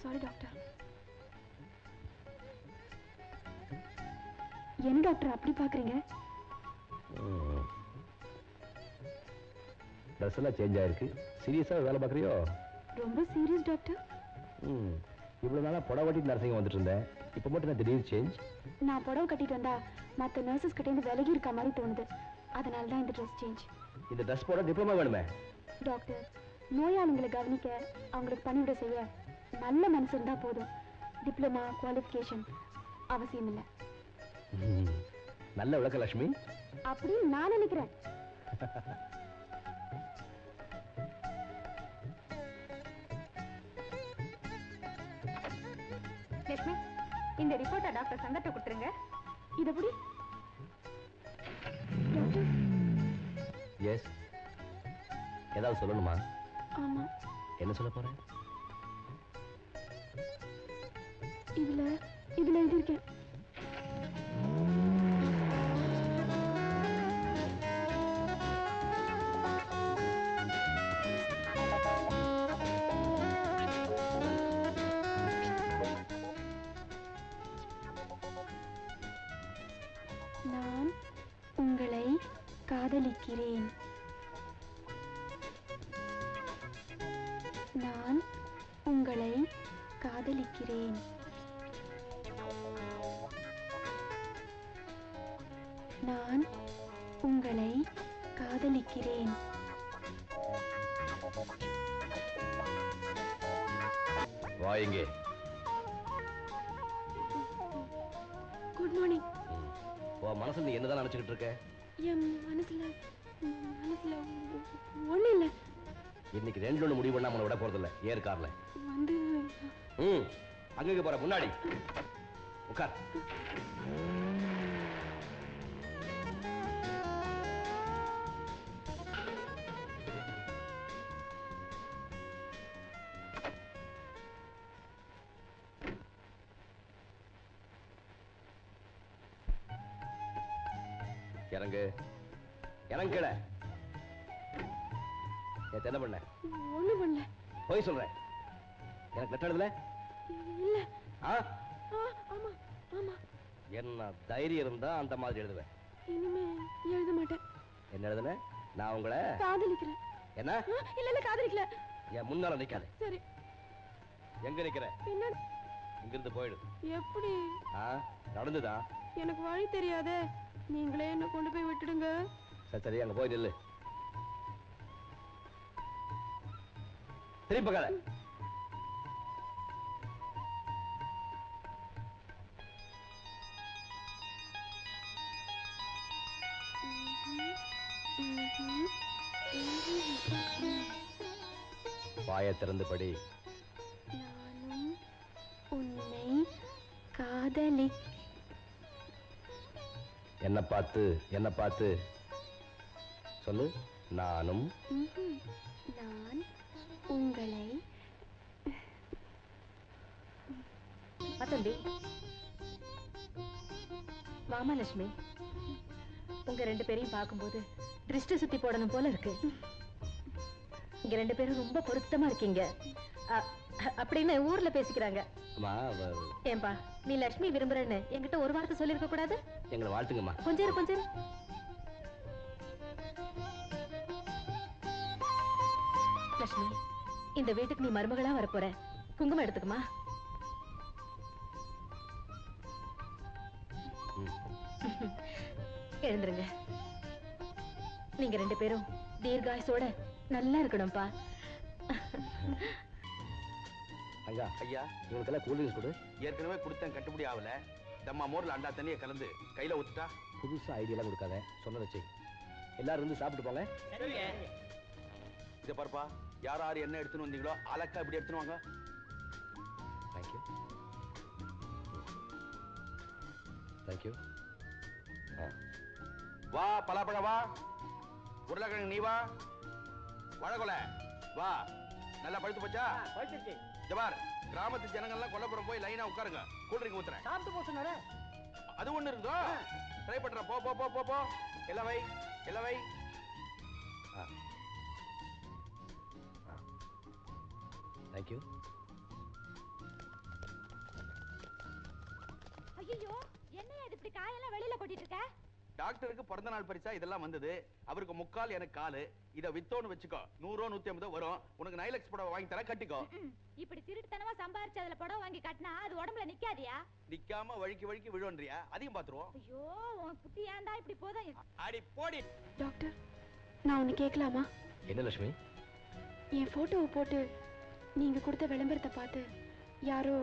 Sorry doctor. என்ன doctor அப்படி பாக்குறீங்க? ட்ரெஸ் எல்லாம் சேஞ்ச் ஆயிருக்கு. சீரியஸா வேலை பார்க்குறியோ? ரொம்ப சீரியஸ் டாக்டர். இவ்வளவு நாளா புடவை கட்டிட்டு நர்சிங் வந்துட்டு இருந்தேன். இப்போ மட்டும் நான் திடீர்னு சேஞ்ச். நான் புடவை கட்டிட்டு வந்தா மற்ற நர்சஸ் கிட்ட இருந்து விலகி இருக்க மாதிரி தோணுது. அதனால தான் இந்த ட்ரெஸ் சேஞ்ச். இந்த ட்ரெஸ் போட டிப்ளமா வேணுமே டாக்டர். நோயாளிகளை கவனிக்க அவங்களுக்கு பணிவிட செய்ய நல்ல மனசு இருந்தா போதும். டிப்ளமா குவாலிஃபிகேஷன் அவசியம் இல்லை. நல்ல விளக்க லட்சுமி. அப்படின்னு நான் நினைக்கிறேன். லட்சுமி, இந்த ரிப்போர்ட்டை டாக்டர் சங்கத்தை கொடுத்துருங்க. இது எப்படி? எஸ். ஏதாவது சொல்லணுமா? ஆமா. என்ன சொல்ல போறேன்? இதுல எழுதியிருக்கேன். நான் உங்களை காதலிக்கிறேன். நான் உங்களை காதலிக்கிறேன். நான் உங்களை காதலிக்கிறேன். வா இங்கே. Good morning. உன் மனசுல நீ என்னதான் நினைச்சுக்கிட்டு இருக்க? என் மனசுல ஒண்ணு இல்ல. இன்னைக்கு 2 முடிவு பண்ணா நம்மள விட போறதில்ல. ஏர் கார்ல வந்து அங்க போற முன்னாடி உட்கார். இறங்கு. இறங்குல. என்ன பண்ண? ஒண்ணு பண்ணல. போய் சொல்றேன். எனக்கு லெட்டர் எழுதல? இல்ல. ஆமா ஆமா. என்ன தைரியம் இருந்தா அந்த மாதிரி எழுதுவேன். இனிமே எழுத மாட்டேன். என்ன எழுதுன? நான் உங்களை காதலிக்கிறேன். என்ன? இல்ல காதலிக்கல. என் முன்னால நிக்காத. சரி. எங்க நிக்கிற? பின்னாடி. இங்கிருந்து போயிடு. எப்படி? நடந்துதா? எனக்கு வழி தெரியாதே. நீங்களே என்ன கொண்டு போய் விட்டுடுங்க. சரி அங்க போய் நில்லு. திருப்பி பக்காத. வாயை திறந்து படி. நானும் உன்னை காதலி. என்ன பார்த்து சொல்லு. நானும் நான் உங்களை. வசந்தி, வாமா லட்சுமி. உங்க 2 பேரையும் பார்க்கும்போது திருஷ்டி சுத்தி போடணும் போல இருக்கு. இங்க 2 பேரும் ரொம்ப பொருத்தமா இருக்கீங்க அப்படின்னு ஊர்ல பேசிக்கிறாங்க. ஏன்பா, நீ லட்சுமி விரும்புறன்னு என்கிட்ட ஒரு வார்த்தை சொல்லிருக்க கூடாது? எங்களை வாழ்த்துங்கம்மா. கொஞ்சம் லட்சுமி, இந்த வீட்டுக்கு நீ மருமகளா வரப்போற. குங்குமம் எடுத்துக்குமா. எழுந்துருங்க. நீங்க 2 பேரும் தீர்காயுசோட நல்லா இருக்கணும்பா. ஐயா ஐயா, இவனுக்கெல்லாம் கூல் ட்ரிங்க்ஸ் கொடு. ஏற்கனவே கொடுத்தேன், கட்டுப்படி ஆகல. தம்மா மோர்ல அண்டா தண்ணியை கலந்து கையில ஊத்துட்டா. புதுசா ஐடியாலாம் கொடுக்காத, சொன்னதை செய். எல்லாரும் வந்து சாப்பிட்டு போங்க. இதை பாருப்பா, யார் என்ன எடுத்துன்னு வந்தீங்களோ அலக்கா இப்படி எடுத்துன்னு வாங்க. தேங்க்யூ. தேங்க்யூ. வா பலாப்பழம், வா உருளைக்கிழங்கு, நீ வா. வழகொலை வா. நல்லா பழுத்து போச்சா? பழுத்துச்சு. ஜபார், கிராமத்து ஜனங்கள்லாம் கொல்லப்புறம் போய் லைனா உட்காருங்க. கூல்ட்ரிங்க் ஊத்துறேன். சாப்பிட்டு போ சொன்னாரு. அது ஒண்ணு இருந்தோ. ட்ரை பண்ற. போ போ போ போ. எல்லாம் வை. தேங்க்யூ. ஐயோ என்னையா இது இப்படி காயெல்லாம் வெளியில கொட்டிட்டு இருக்க? டாக்டருக்கு பிறந்த நாள் பரிசா இதெல்லாம் வந்தது. அவருக்கு முக்கால் எனக்கு காலு. இத வித்தோன்னு வச்சுக்கோ, 100 150 வரும். உனக்கு நைலக்ஸ் புடவை வாங்கி தர, கட்டிக்கோ. இப்படி திருட்டுத்தனமா சம்பாரிச்சு அதுல புடவை வாங்கி கட்டினா அது உடம்புல நிக்காதியா? நிக்காம வழுக்கி விழுவன்றியா? அதையும் பாத்துருவோம். ஐயோ உன் புத்தி ஏன்டா இப்படி போதா? அடி போடி. டாக்டர், நான் ஒன்னு கேட்கலாமா? என்ன லட்சுமி? என் போட்டோவை போட்டு நீங்க கொடுத்த விளம்பரத்தை பார்த்து யாரோ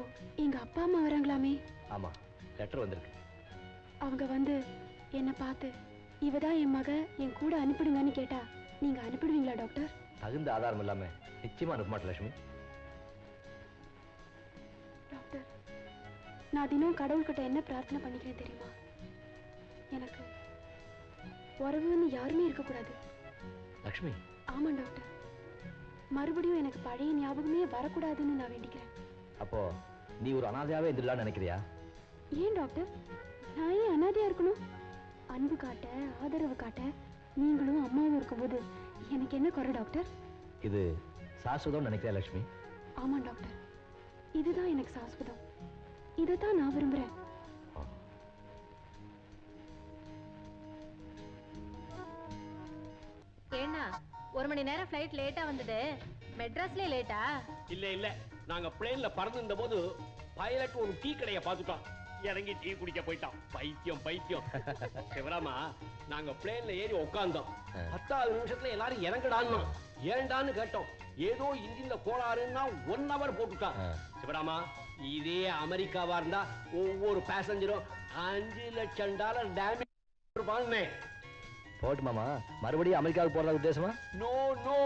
எங்க அப்பா அம்மா வராங்களாமே. ஆமா, லெட்டர் வந்திருக்கு. அவங்க வந்து என்ன பார்த்து இவதான் என் மக, என் கூட அனுப்பிடுங்கன்னு கேட்டா நீங்க அனுப்பிடுவீங்களா டாக்டர்? தகுந்த ஆதாரம் இல்லாம நிச்சயமா அனுப்ப மாட்டேன் லட்சுமி. டாக்டர், நான் தினம் கடவுள்கிட்ட என்ன பிரார்த்தனை பண்ணிக்கிறேன் தெரியுமா? எனக்கு உறவுன்னு யாருமே இருக்கக்கூடாது. லட்சுமி. ஆமா டாக்டர், மறுபடியும் எனக்கு பழைய ஞாபகமே வரக்கூடாதுன்னு நான் வேண்டிக்கிறேன். அப்போ நீ ஒரு அனாதையாவே இருந்துடலாம்னு நினைக்கிறியா? ஏன் டாக்டர், நான் ஏன் அனாதையா இருக்கணும்? அன்பு காட்ட, ஆதரவு காட்ட நீங்களும் அம்மாவும் இருக்கும்போது எனக்கு என்ன குறை டாக்டர்? இது சாஸ்வதம் நினைக்கிறியா லட்சுமி? ஆமா டாக்டர், இதுதான் எனக்கு சாஸ்வதம். இதைத்தான் நான் விரும்புறேன். ஏன்னா 1 மணி நேரம் ஃப்ளைட் லேட்டா வந்தது. மெட்ராஸ்ல லேட்டா? இல்ல நாங்க பிளேன்ல பறந்திருந்த போது பைலட் ஒரு டீ கடையை பார்த்துட்டோம். இறங்கி டீ குடிக்க போயிட்டான். பைத்தியம் சிவராமா, நாங்க பிளேன்ல ஏறி உட்கார்ந்தோம். 10வது நிமிஷத்துல எல்லாரும் இறங்கடான்னு ஏண்டான்னு கேட்டோம். ஏதோ இன்ஜின்ல கோளாறுன்னா 1 hour போட்டுட்டான். சிவராமா, இதே அமெரிக்காவா இருந்தா ஒவ்வொரு பேசஞ்சரும் $5 லட்சம் டேமேஜ் போட்டு மாமா, மறுபடியும் அமெரிக்காவுக்கு போறதா உத்தேசமா? நோ,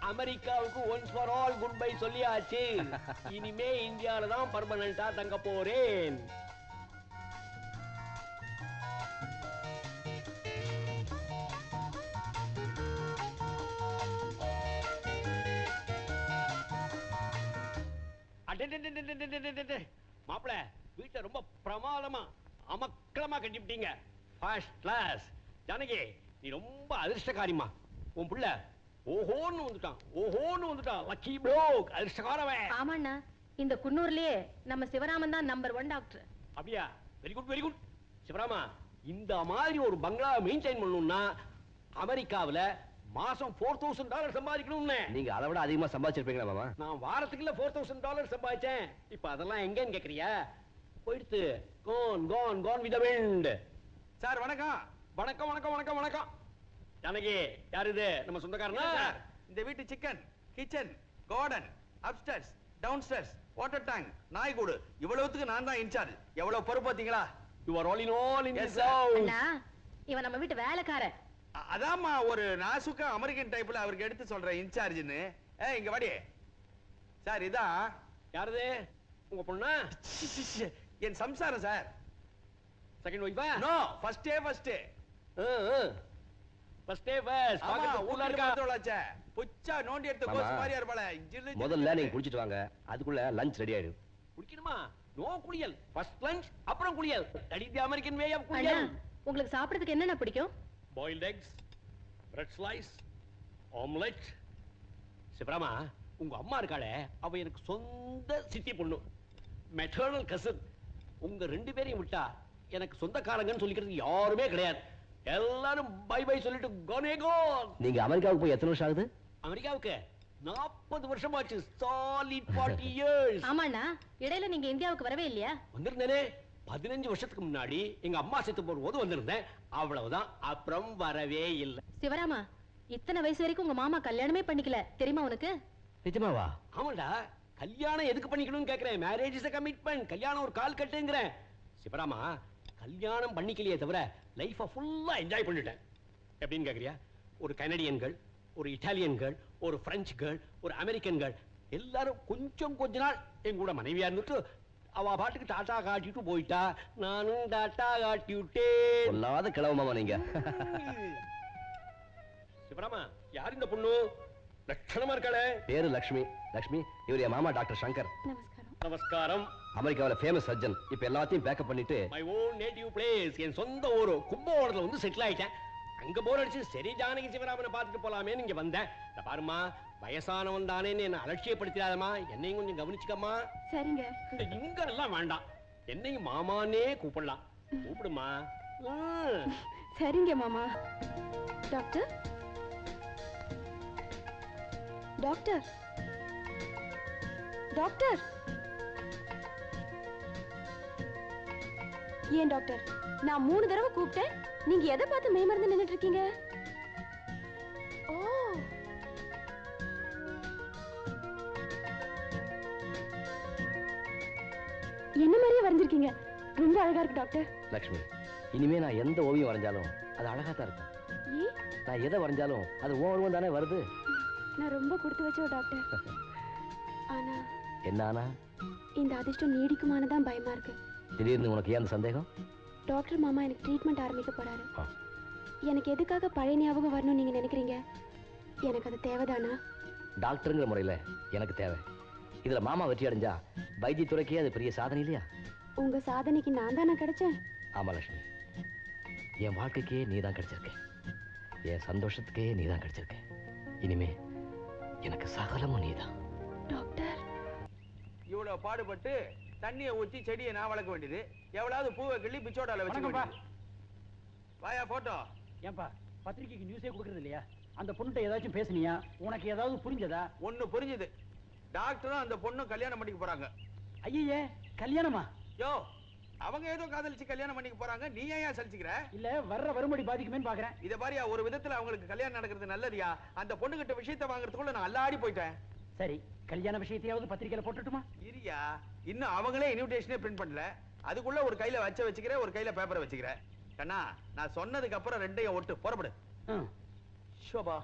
அமெரிக்காவுக்கு once for all good bye சொல்லியாச்சு. இனிமே இந்தியால தான் பர்மனண்டா தங்க போறேன். மாப்பிள, வீட்டை ரொம்ப பிரமாதமா அமக்களமா கட்டிவிட்டீங்க. First class. ஜானகி, நீ ரொம்ப அதிர்ஷ்டக்காரிமா. உன் புள்ள ஓஹோன்னு வந்துட்டான். லக்கி ப்ளோக், அதிர்ஷ்டக்காரவன். ஆமாண்ணா, இந்த குன்னூர்லயே நம்ம சிவராமன் தான் நம்பர் 1 டாக்டர். அப்படியா? Very good. சிவராமா, இந்த மாதிரி ஒரு பங்களா மெயின்டைன் பண்ணணும்னா அமெரிக்காவுல மாசம் $4,000 சம்பாதிக்கணும்னு. நீங்க அதை விட அதிகமா சம்பாதிச்சிருப்பீங்களா மாமா? நான் வாரத்துக்குள்ள $4,000 சம்பாதிச்சேன். இப்ப அதெல்லாம் எங்கன்னு கேக்குறியா? போயிடுத்து. gone with the wind. Sir வணக்கம். வணக்கம். ஜானகி, யாரு இது? நம்ம சொந்தக்காரனா? இந்த வீட்டு chicken, kitchen, garden, upstairs, downstairs, water tank, நாய்கூடு, இவ்வளவுத்துக்கு நான் தான் இன்சார்ஜ். எவ்வளவு பொறுப்பு பாத்தீங்களா? You are all in Yes, this sir. house. அண்ணா, இவன் நம்ம வீட்டு வேலைக்காரன். அதாம்மா ஒரு நாசுக்கா அமெரிக்கன் டைப்ல அவருக்கு எடுத்து சொல்றேன் இன்சார்ஜ்னு. இங்க வாடி. சார் இதான். யாருது? உங்க பொண்ணா? என் சம்சாரம் சார். செகண்ட் ஒய்ஃபா? No, first day. ஃபர்ஸ்ட் ஊர்ல இருக்கா? புச்சா நோண்டி எடுத்து மாமா, கோஸ் மாதிரியா இருப்பாளே. முதல்ல நீங்க குடிச்சிட்டு வாங்க, அதுக்குள்ள லஞ்ச் ரெடி ஆயிடும். குடிக்கணுமா? நோ குளியல். ஃபர்ஸ்ட் லஞ்ச், அப்புறம் குளியல். That is the American way of அண்ணா, குளியல். உங்களுக்கு சாப்பிடுறதுக்கு என்னென்ன பிடிக்கும்? Boiled eggs, bread slice, omelette. சிவராமா, உங்க அம்மா இருக்காளே, அவ எனக்கு சொந்த சித்தி பொண்ணு, மெட்டர்னல் கசின். உங்க 2 பேரையும் விட்டா எனக்கு சொந்தக்காரங்கன்னு சொல்லிக்கிறது யாருமே கிடையாது. எல்லாரும் பை பை சொல்லிட்டு கோனே கோன். நீங்க அமெரிக்காவுக்கு போய் எத்தனை வருஷம் ஆகுது? அமெரிக்காவுக்கு 40 வருஷம் ஆச்சு. Solid 40 years. ஆமாண்ணா, இடையில நீங்க இந்தியாவுக்கு வரவே இல்லையா? வந்திருந்தேனே. 15 வருஷத்துக்கு முன்னாடி எங்க அம்மா செத்து போகும்போது வந்திருந்தேன். அவ்வளவுதான். அப்புறம் வரவே இல்லை. சிவராமா, இத்தனை வயசு வரைக்கும் உங்க மாமா கல்யாணமே பண்ணிக்கல, தெரியுமா உனக்கு? நிஜமாவா? ஆமாடா, கல்யாணம் எதுக்கு பண்ணிக்கணும்னு கேக்குறேன். Marriage is a commitment. கல்யாணம் ஒரு கால் கட்டுங்கிறேன். சிவராமா, கல்யாணம் பண்ணிக்கலையே தவிர லைஃபை ஃபுல்லா என்ஜாய் பண்ணிட்டேன். எப்படின்னு கேக்குறியா? ஒரு கனடியன் கேர்ள், ஒரு இட்டாலியன் கேர்ள், ஒரு பிரெஞ்சு கேர்ள், ஒரு அமெரிக்கன் கேர்ள், எல்லாரும் கொஞ்ச நாள் என் கூட மனைவியா இருந்துட்டு அவ பாட்டுக்கு டாட்டா காட்டிட்டு போயிட்டா. நானும் டாட்டா காட்டி விட்டேன். சொல்லாத கிளவு மாமா நீங்க. சிவராமா, யார் இந்த பொண்ணு? லட்சணமா இருக்காளே. பேரு லட்சுமி. இவர் என் மாமா டாக்டர் சங்கர். நமஸ்காரம். அமெரிக்காவில ஃபேமஸ் சர்ஜன். இப்ப எல்லாத்தையும் பேக்கப் பண்ணிட்டு மை ஓன் நேட்டிவ் பிளேஸ், என் சொந்த ஊரு கும்பகோணத்துல வந்து செட்டில் ஆயிட்டேன். அங்க போர் அடிச்சு சரி ஜானகி சிவராமனை பார்த்துட்டு போலாமே இங்க வந்தேன். பாருமா, வயசானவன் தானே என்ன அலட்சியப்படுத்திடாதமா, என்னையும் கொஞ்சம் கவனிச்சுக்கம்மா. சரிங்க. இங்க எல்லாம் வேண்டாம். என்னையும் மாமானே கூப்பிடலாம். கூப்பிடுமா. சரிங்க மாமா. Doctor doctor doctor. ஏன் டாக்டர், நான் 3 தடவை கூப்பிட்டேன், நீங்க எதை பார்த்து மேமறந்து நின்னுட்டு இருக்கீங்க? ஓ, என்ன மாதிரியே வரைஞ்சிருக்கீங்க. ரொம்ப அழகா இருக்கு டாக்டர். லக்ஷ்மி, இனிமே நான் எந்த ஓவியம் வரைஞ்சாலும் அது அழகா தான் இருக்கும். ஏன்? நான் எதை வரைஞ்சாலும் அது ஓவியம் தானே வருது. நான் ரொம்ப கொடுத்து வச்சோம் டாக்டர். ஆனா என்ன ஆனா? இந்த அதிர்ஷ்டம் நீடிக்குமானதான் பயமா இருக்கு. திடீர்னு உனக்கு ஏன் அந்த சந்தேகம்? டாக்டர் மாமா எனக்கு ட்ரீட்மெண்ட் ஆரம்பிக்க போறாரு. ஆ. எனக்கு எதுக்காக பழைய ஞாபகம் வரணும்னு நீங்க நினைக்கிறீங்க? எனக்கு அது தேவைதானா? டாக்டருங்கிற முறையில எனக்கு தேவை. இதுல மாமா வெற்றி அடைஞ்சா வைத்தியத்துறைக்கே அது பெரிய சாதனை இல்லையா? உங்க சாதனைக்கு நான் தானே கிடைச்சேன். ஆமா லட்சுமி, என் வாழ்க்கைக்கே நீ தான் கிடைச்சிருக்க. என் சந்தோஷத்துக்கே நீ தான் கிடைச்சிருக்க. இனிமே எனக்கு சகலமும் நீதான். டாக்டர், இவ்வளவு பாடுபட்டு தண்ணியை ஊற்றி செடியை நான் வளர்க்க வேண்டியது, எவ்வளவு பூவை கிள்ளி பிச்சோடால வச்சுக்கோப்பா. வாயா போட்டோ. ஏன்பா பத்திரிக்கைக்கு நியூஸே கொடுக்கறது இல்லையா? அந்த பொண்ணுட்ட ஏதாச்சும் பேசுனியா? உனக்கு ஏதாவது புரிஞ்சதா? ஒண்ணு புரிஞ்சுது. டாக்டரும் அந்த பொண்ணும் கல்யாணம் பண்ணிக்க போறாங்க. ஐயே, கல்யாணமா? யோ, அவங்க ஏதோ காதலிச்சு கல்யாணம் பண்ணிக்க போறாங்க, நீ ஏன் சலிச்சுக்கிற? இல்ல வர்ற வரும்படி பாதிக்குமேன்னு பாக்குறேன். இத பாரியா, ஒரு விதத்துல அவங்களுக்கு கல்யாணம் நடக்கிறது நல்லதுயா. அந்த பொண்ணு கிட்ட விஷயத்தை வாங்குறதுக்குள்ள நான் அல்லாடி போயிட்டேன். சரி, கல்யாண விஷயத்தையாவது பத்திரிக்கையில போட்டுட்டுமா? இரியா, இன்னும் அவங்களே இன்விடேஷனே பிரிண்ட் பண்ணல. அதுக்குள்ள ஒரு கையில வச்சுக்கிறேன், ஒரு கையில பேப்பரை வச்சுக்கிறேன். கண்ணா, நான் சொன்னதுக்கு அப்புறம் ரெண்டையும் ஒட்டு புறப்படு. ஷோபா